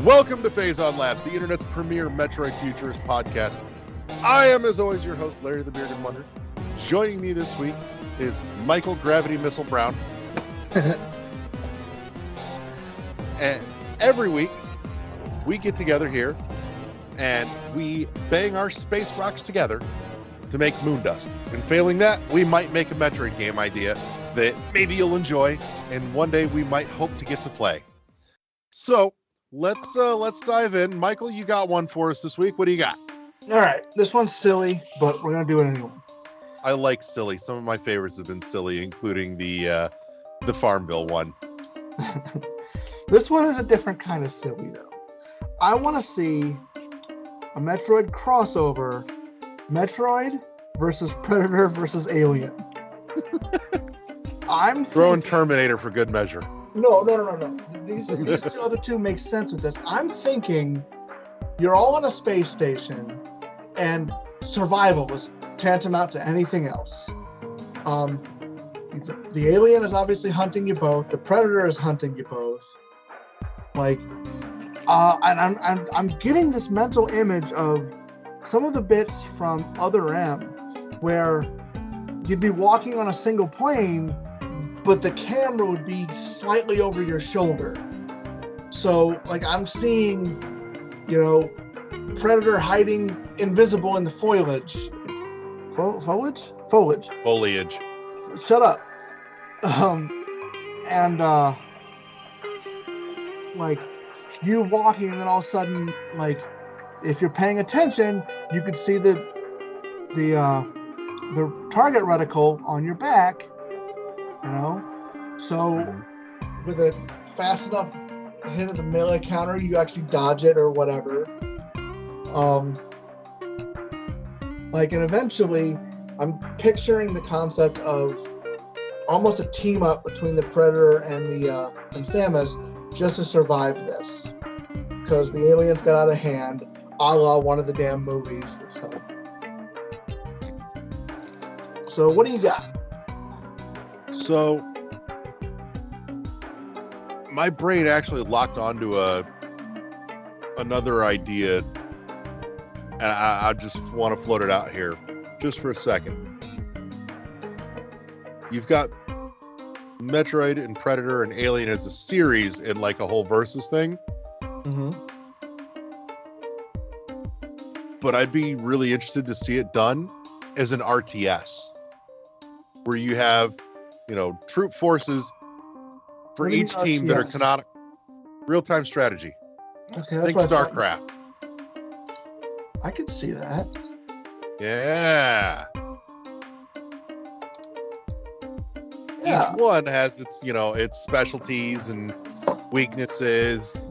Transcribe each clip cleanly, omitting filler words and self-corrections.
Welcome to Phazon Labs, the internet's premier Metroid futurist podcast. I am, as always, your host, Larry the Bearded Wonder. Joining me this week is Michael Gravity Missile Brown. And every week, we get together here and we bang our space rocks together to make moon dust. And failing that, we might make a Metroid game idea that maybe you'll enjoy, and one day we might hope to get to play. So, let's dive in. Michael, you got one for us this week. What do you got? All right, this one's silly, but we're gonna do it anyway. I like silly. Some of my favorites have been silly, including the Farmville one. This one is a different kind of silly, though. I want to see a Metroid crossover: Metroid versus Predator versus Alien. I'm throwing Terminator for good measure. No. These other two make sense with this. I'm thinking you're all on a space station, and survival is tantamount to anything else. The alien is obviously hunting you both. The predator is hunting you both. And I'm getting this mental image of some of the bits from Other M, where you'd be walking on a single plane, but the camera would be slightly over your shoulder. So, I'm seeing, Predator hiding invisible in the foliage. Foliage? Foliage. Shut up. You walking, and then all of a sudden, if you're paying attention, you could see the target reticle on your back. So with a fast enough hit of the melee counter, you actually dodge it or whatever. And eventually, I'm picturing the concept of almost a team up between the Predator and Samus just to survive this, because the aliens got out of hand, a la one of the damn movies. So what do you got? So, my brain actually locked onto another idea, and I just want to float it out here just for a second. You've got Metroid and Predator and Alien as a series in a whole versus thing. Mm-hmm. But I'd be really interested to see it done as an RTS, where you have troop forces for each team that are canonical. Real-time strategy. Okay, that's think StarCraft. I could see that. Yeah. Yeah. Each one has its, its specialties and weaknesses.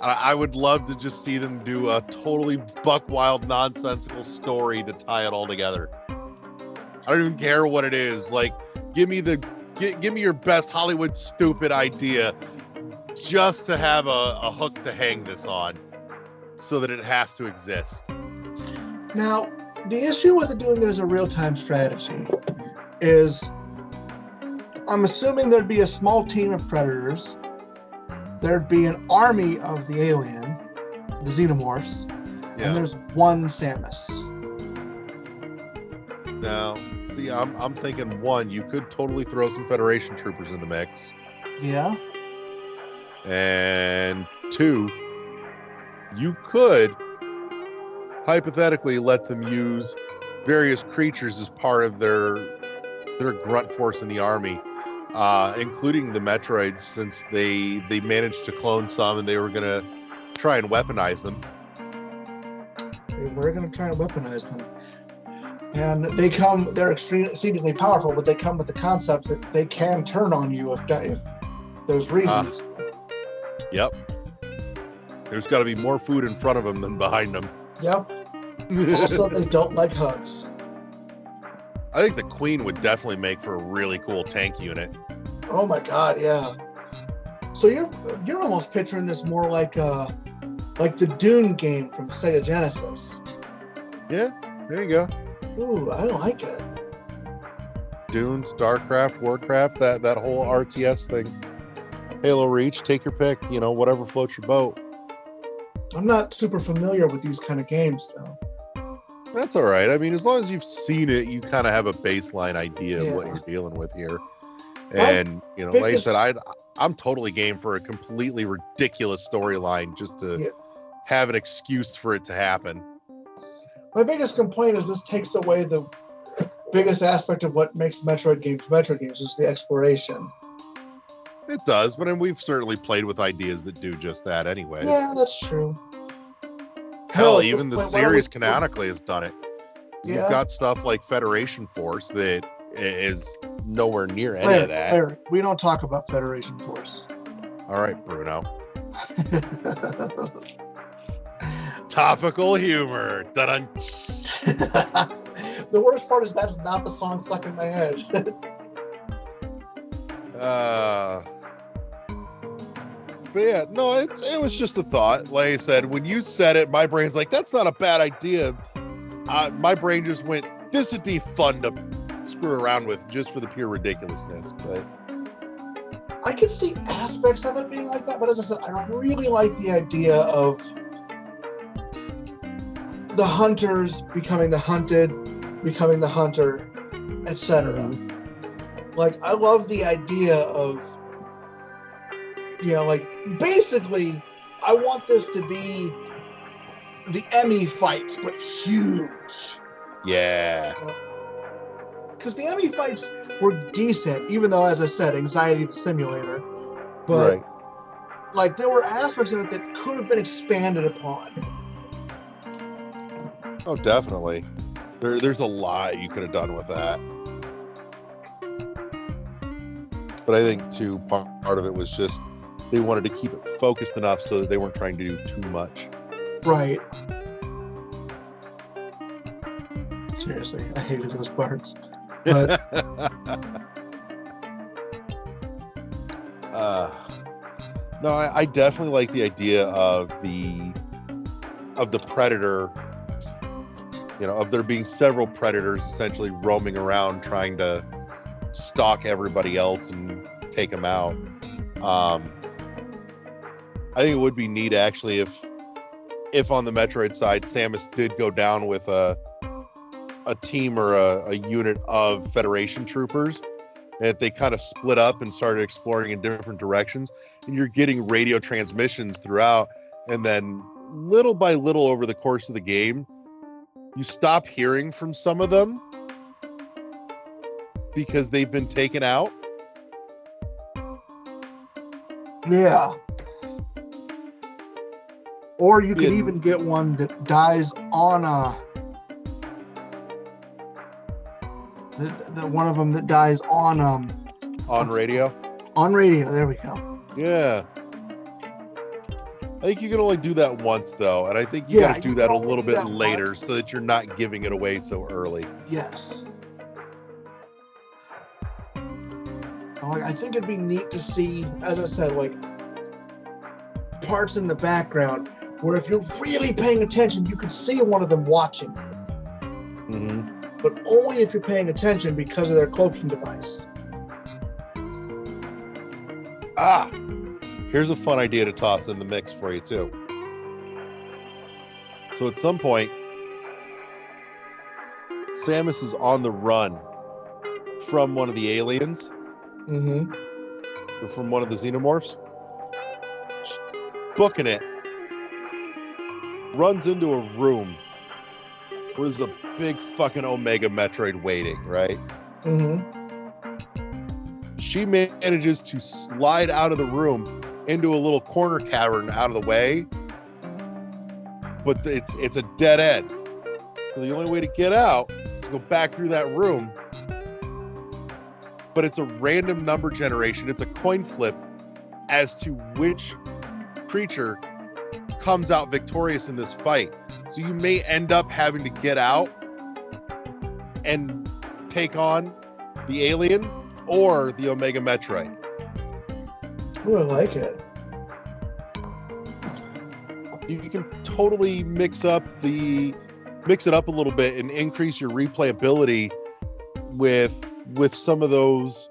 I would love to just see them do a totally buck-wild, nonsensical story to tie it all together. I don't even care what it is. Give me your best Hollywood stupid idea just to have a hook to hang this on so that it has to exist. Now, the issue with doing it as a real-time strategy is I'm assuming there'd be a small team of predators. There'd be an army of the alien, the xenomorphs, and there's one Samus. Now, see, I'm thinking one, you could totally throw some Federation troopers in the mix. Yeah. And two, you could hypothetically let them use various creatures as part of their grunt force in the army, including the Metroids, since they managed to clone some and they were going to try and weaponize them. And they're exceedingly powerful, but they come with the concept that they can turn on you if there's reasons. Yep. There's got to be more food in front of them than behind them. Yep. Also, they don't like hugs. I think the Queen would definitely make for a really cool tank unit. Oh my god, yeah. So you're almost picturing this more like the Dune game from Sega Genesis. Yeah, there you go. Ooh, I like it. Dune, StarCraft, Warcraft, that whole RTS thing. Halo Reach, take your pick, whatever floats your boat. I'm not super familiar with these kind of games, though. That's all right. I mean, as long as you've seen it, you kind of have a baseline idea of what Yeah. you're dealing with here. My And, like I said, I'm totally game for a completely ridiculous storyline just to have an excuse for it to happen. My biggest complaint is this takes away the biggest aspect of what makes Metroid games, is the exploration. It does, but we've certainly played with ideas that do just that anyway. Yeah, that's true. Hell, even the series canonically has done it. Yeah. You've got stuff like Federation Force that is nowhere near any of that. Larry, we don't talk about Federation Force. All right, Bruno. Topical humor. Dun-dun. The worst part is that's not the song stuck in my head. But yeah, no, it was just a thought. Like I said, when you said it, my brain's like, that's not a bad idea. My brain just went, this would be fun to screw around with just for the pure ridiculousness. But I could see aspects of it being like that, but as I said, I really like the idea of the hunters becoming the hunted, becoming the hunter, etc. Like, I love the idea of, basically, I want this to be the Emmy fights, but huge. Yeah. Because the Emmy fights were decent, even though, as I said, Anxiety the Simulator. But, there were aspects of it that could have been expanded upon. Oh, definitely. There's a lot you could have done with that. But I think, too, part of it was just they wanted to keep it focused enough so that they weren't trying to do too much. Right. Seriously, I hated those parts. But no, I definitely like the idea of the predator, of there being several predators essentially roaming around trying to stalk everybody else and take them out. I think it would be neat actually if on the Metroid side Samus did go down with a team or a unit of Federation troopers, and they kind of split up and started exploring in different directions, and you're getting radio transmissions throughout, and then little by little over the course of the game you stop hearing from some of them because they've been taken out. Yeah. Or you could even get one that dies on one of them that dies on radio. On radio, there we go. Yeah. I think you can only do that once, though, and I think you got to do that a little bit later so that you're not giving it away so early. Yes. I think it'd be neat to see, as I said, parts in the background where if you're really paying attention, you could see one of them watching. Mm-hmm. But only if you're paying attention because of their cloaking device. Here's a fun idea to toss in the mix for you, too. So at some point, Samus is on the run from one of the aliens. Mm-hmm. Or from one of the xenomorphs. Booking it. Runs into a room where there's a big fucking Omega Metroid waiting, right? Mm-hmm. She manages to slide out of the room into a little corner cavern out of the way, but it's a dead end. So the only way to get out is to go back through that room. But it's a random number generation. It's a coin flip as to which creature comes out victorious in this fight. So you may end up having to get out and take on the alien or the Omega Metroid. Ooh, I like it. You can totally mix it up a little bit and increase your replayability with some of those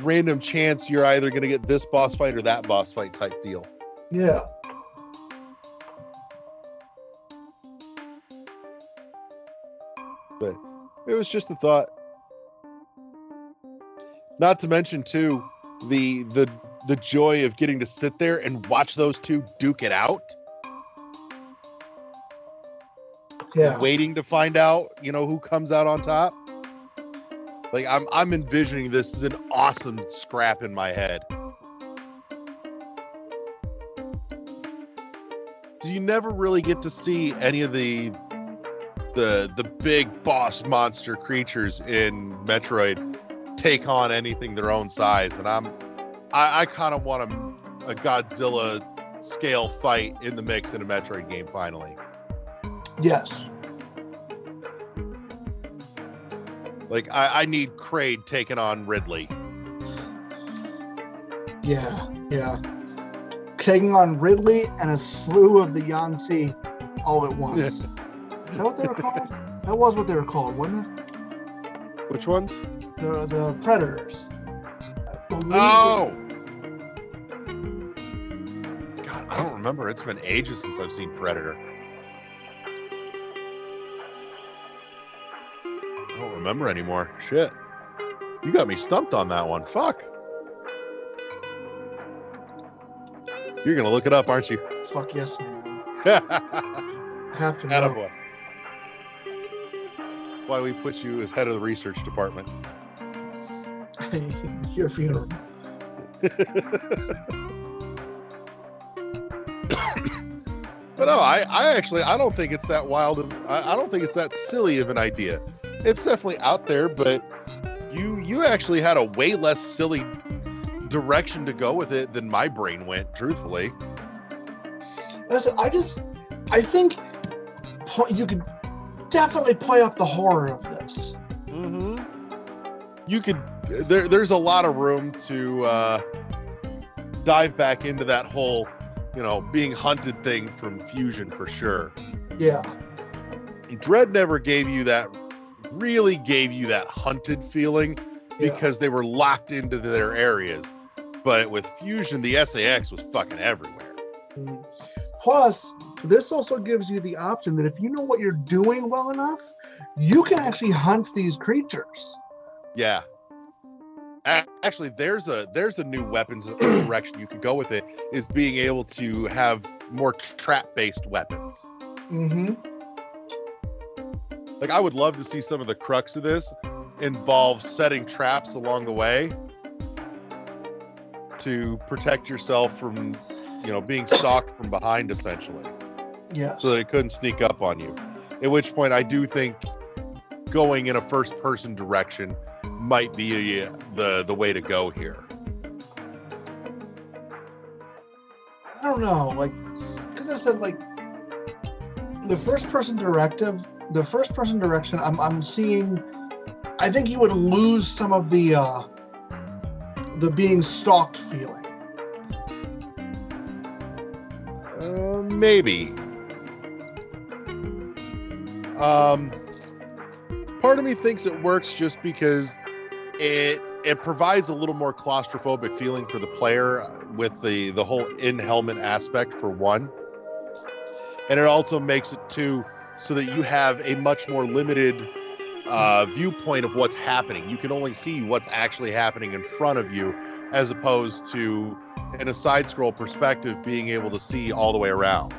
random chance you're either going to get this boss fight or that boss fight type deal. Yeah. But it was just a thought. Not to mention too the joy of getting to sit there and watch those two duke it out. Yeah. Waiting to find out, who comes out on top. Like I'm envisioning this as an awesome scrap in my head. You never really get to see any of the big boss monster creatures in Metroid take on anything their own size, and I kind of want a Godzilla scale fight in the mix in a Metroid game finally. Yes. Like I need Kraid taking on Ridley. Yeah. Taking on Ridley and a slew of the Yanti all at once. Is that what they were called? That was what they were called, wasn't it? Which ones? The Predators. Oh! God, I don't remember. It's been ages since I've seen Predator. I don't remember anymore. Shit. You got me stumped on that one. Fuck. You're going to look it up, aren't you? Fuck yes, I am. I have to know. Attaboy. Why we put you as head of the research department. Your funeral. But no, I don't think it's that wild. I don't think it's that silly of an idea. It's definitely out there, but you actually had a way less silly direction to go with it than my brain went, truthfully. Listen, I think you could definitely play up the horror of this. Mm-hmm. You could. There's a lot of room to dive back into that whole, being hunted thing from Fusion for sure. Yeah. Dread never really gave you that hunted feeling because they were locked into their areas. But with Fusion, the SAX was fucking everywhere. Mm. Plus, this also gives you the option that if you know what you're doing well enough, you can actually hunt these creatures. Yeah. Actually, there's a new weapons direction you could go with it, is being able to have more trap-based weapons. Mm-hmm. Like, I would love to see some of the crux of this involve setting traps along the way to protect yourself from, being stalked from behind, essentially. Yeah. So that it couldn't sneak up on you. At which point, I do think going in a first-person direction might be the way to go here. I don't know, because I said, the first-person direction, I'm seeing, I think you would lose some of the being stalked feeling. Maybe. Part of me thinks it works just because it provides a little more claustrophobic feeling for the player with the whole in-helmet aspect, for one. And it also makes it, too, so that you have a much more limited viewpoint of what's happening. You can only see what's actually happening in front of you, as opposed to, in a side-scroll perspective, being able to see all the way around.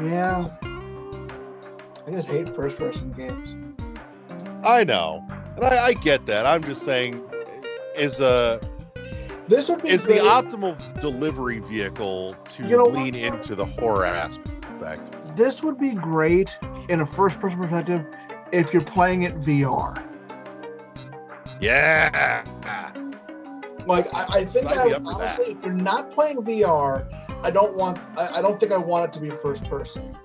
Yeah. I just hate first-person games. I know. And I get that. I'm just saying, this would be the optimal delivery vehicle to lean into the horror aspect. This would be great in a first-person perspective if you're playing it VR. Yeah. I think honestly, if you're not playing VR, I don't think I want it to be first person.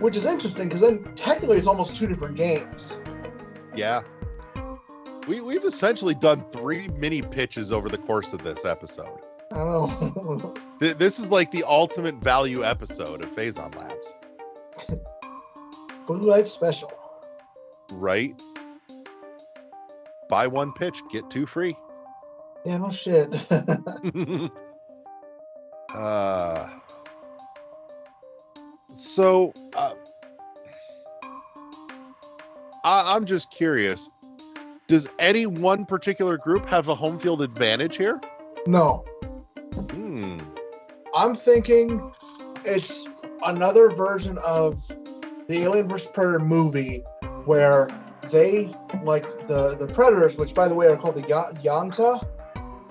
Which is interesting, because then technically it's almost two different games. Yeah. We've essentially done 3 mini pitches over the course of this episode. I know. This is like the ultimate value episode of Phazon Labs. Blue Light Special. Right? buy one pitch, get two free. Yeah, no shit. So I'm just curious. Does any one particular group have a home field advantage here? No. I'm thinking it's another version of the Alien vs. Predator movie where they, like the Predators, which by the way are called the Yanta.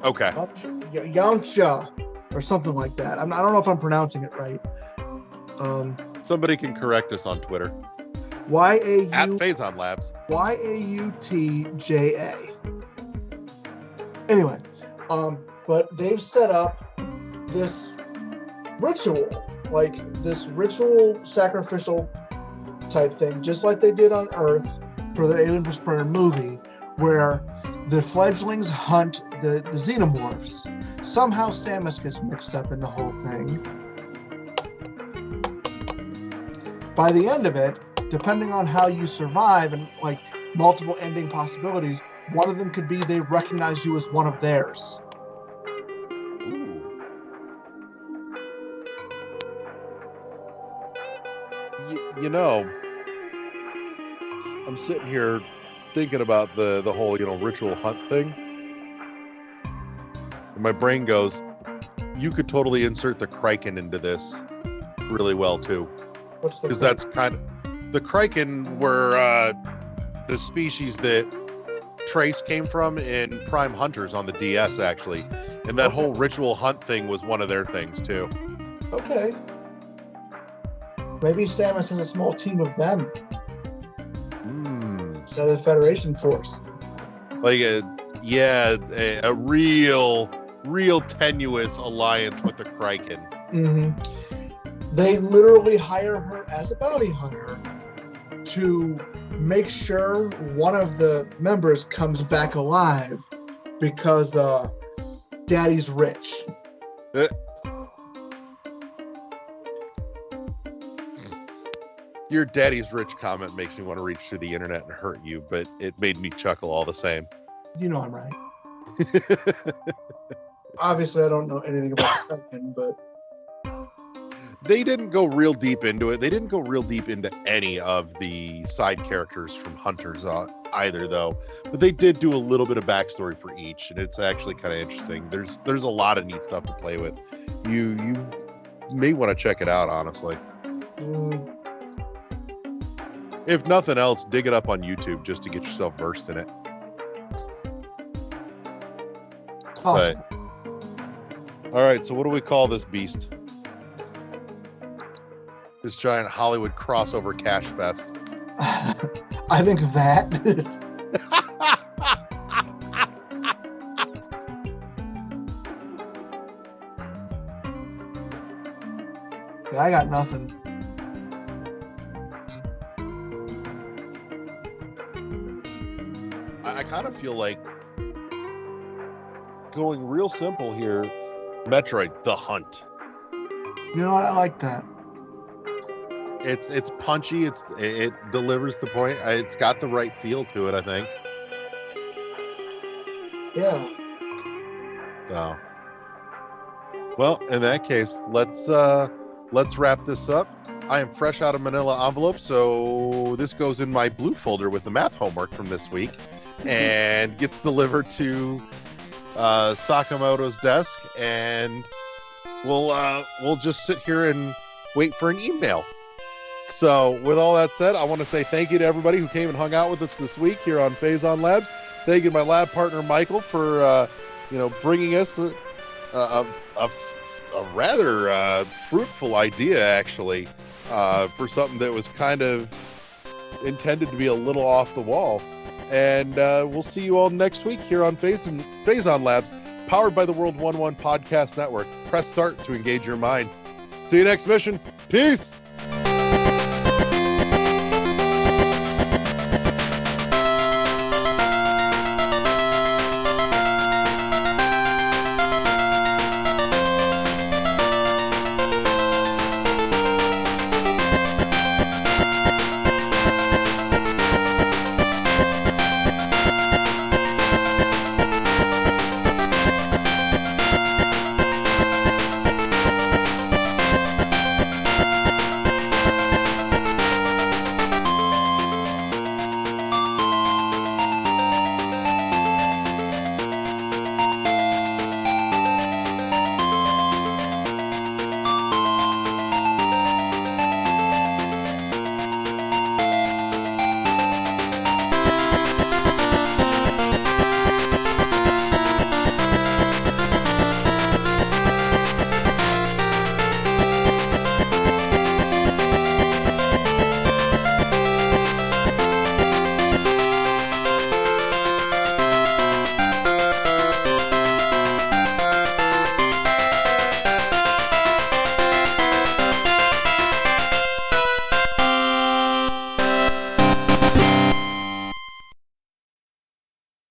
Okay. Yamcha or something like that. I don't know if I'm pronouncing it right. Somebody can correct us on Twitter. At Phazon Labs. Yautja. Anyway, but they've set up this ritual, like this ritual sacrificial type thing, just like they did on Earth for the Alien vs. Predator movie, where the fledglings hunt the xenomorphs. Somehow Samus gets mixed up in the whole thing. By the end of it, depending on how you survive and like multiple ending possibilities, one of them could be they recognize you as one of theirs. You know, I'm sitting here thinking about the whole, ritual hunt thing. And my brain goes, you could totally insert the Kraken into this really well too. What's the Because that's kind of the Kraken were the species that Trace came from in Prime Hunters on the DS actually. And that whole ritual hunt thing was one of their things too. Okay. Maybe Samus has a small team of them. Instead of the Federation force. Like a real tenuous alliance with the Kraken. Mm-hmm. They literally hire her as a bounty hunter to make sure one of the members comes back alive because Daddy's rich. Your daddy's rich comment makes me want to reach through the internet and hurt you, but it made me chuckle all the same. You know I'm right. Obviously, I don't know anything about Kraken, but they didn't go real deep into it. They didn't go real deep into any of the side characters from Hunters either, though. But they did do a little bit of backstory for each, and it's actually kind of interesting. There's a lot of neat stuff to play with. You may want to check it out, honestly. If nothing else, dig it up on YouTube just to get yourself versed in it. awesome. All right, so what do we call this beast? This giant Hollywood crossover cash fest. I think that. I got nothing. I kind of feel like going real simple here. Metroid, The Hunt. You know what? I like that. It's punchy. It delivers the point. It's got the right feel to it, I think. Yeah. So, well, in that case, let's wrap this up. I am fresh out of manila envelope, so this goes in my blue folder with the math homework from this week, and gets delivered to Sakamoto's desk, and we'll just sit here and wait for an email. So, with all that said, I want to say thank you to everybody who came and hung out with us this week here on Phazon Labs. Thank you to my lab partner Michael for bringing us a rather fruitful idea, actually, for something that was kind of intended to be a little off the wall. And we'll see you all next week here on Phazon Labs, powered by the World 1-1 Podcast Network. Press start to engage your mind. See you next mission. Peace!